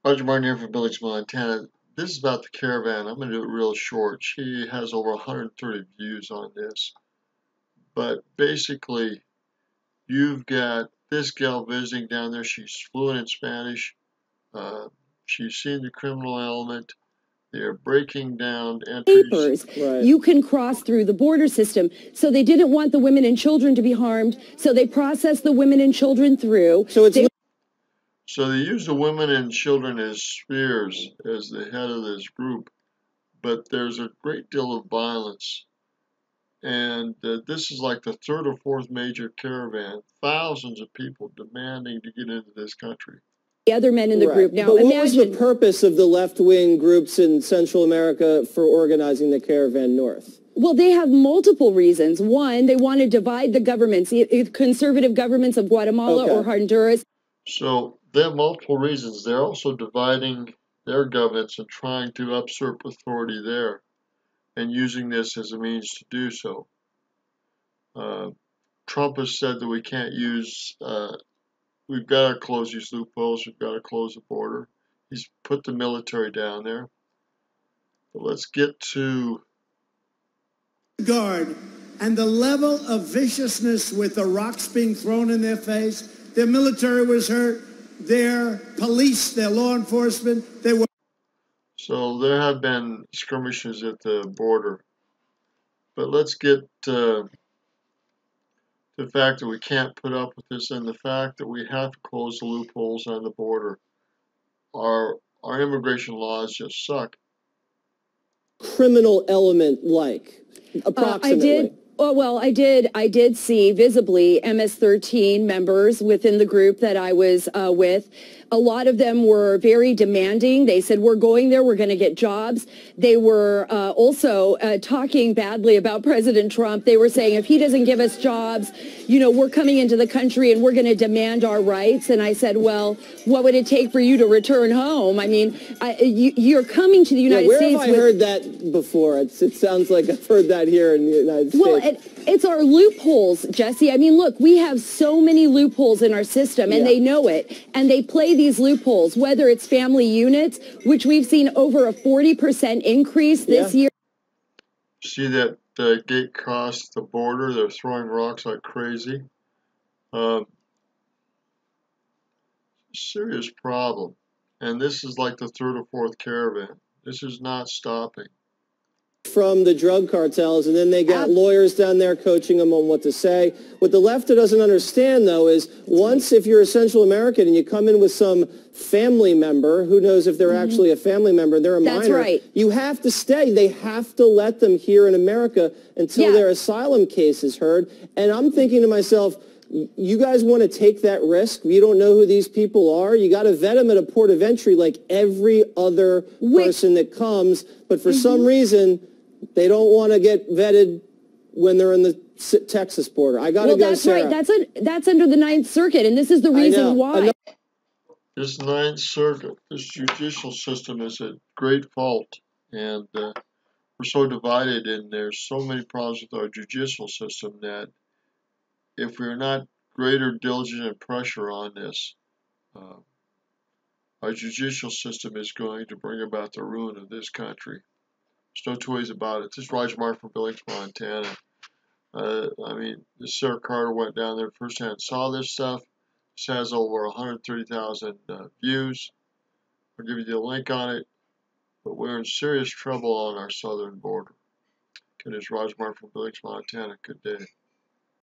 Roger Martin here from Billings, Montana. This is about the Caravan. I'm going to do it real short. She has over 130 views on this. But basically, you've got this gal visiting down there. She's fluent in Spanish. She's seen the criminal element. They're breaking down entries. Right. You can cross through the border system. So they didn't want the women and children to be harmed. So they processed the women and children through. So they use the women and children as spears as the head of this group. But there's a great deal of violence. And this is like the third or fourth major caravan. Thousands of people demanding to get into this country. The other men in the group. Now, but what was the purpose of the left-wing groups in Central America for organizing the Caravan North? Well, they have multiple reasons. One, they want to divide the governments, conservative governments of Guatemala or Honduras. So they have multiple reasons. They're also dividing their governments and trying to usurp authority there, and using this as a means to do so. Trump has said that we can't use, we've got to close these loopholes, we've got to close the border. He's put the military down there. But let's get to guard and the level of viciousness with the rocks being thrown in their face. Their military was hurt, their police, their law enforcement, they were. So there have been skirmishes at the border. But let's get to the fact that we can't put up with this and the fact that we have to close the loopholes on the border. Our immigration laws just suck. Criminal element like, approximately. I did see visibly MS-13 members within the group that I was with. A lot of them were very demanding. They said, we're going there, we're going to get jobs. They were also talking badly about President Trump. They were saying, if he doesn't give us jobs, you know, we're coming into the country and we're going to demand our rights. And I said, well, what would it take for you to return home? I mean, you're coming to the United States. Where have I heard that before? It sounds like I've heard that here in the United States. Well, it's our loopholes, Jesse. I mean, look, we have so many loopholes in our system, and they know it. And they play these loopholes, whether it's family units, which we've seen over a 40% increase this year. See that gate across the border? They're throwing rocks like crazy. Serious problem. And this is like the third or fourth caravan. This is not stopping. From the drug cartels, and then they got lawyers down there coaching them on what to say. What the left doesn't understand, though, is once if you're a Central American and you come in with some family member, who knows if they're actually a family member, they're a minor, you have to stay. They have to let them here in America until their asylum case is heard. And I'm thinking to myself, you guys want to take that risk? You don't know who these people are? You got to vet them at a port of entry like every other person that comes. But for some reason, they don't want to get vetted when they're in the Texas border. I got to go, Sarah. That's right. That's under the Ninth Circuit, and this is the reason why. This Ninth Circuit, this judicial system is at great fault, and we're so divided, and there's so many problems with our judicial system that if we're not greater diligence and pressure on this, our judicial system is going to bring about the ruin of this country. There's no two ways about it. This is Roger Martin from Billings, Montana. I mean, this Sarah Carter went down there firsthand and saw this stuff. This has over 130,000 views. I'll give you the link on it. But we're in serious trouble on our southern border. Okay, this is Roger Martin from Billings, Montana. Good day.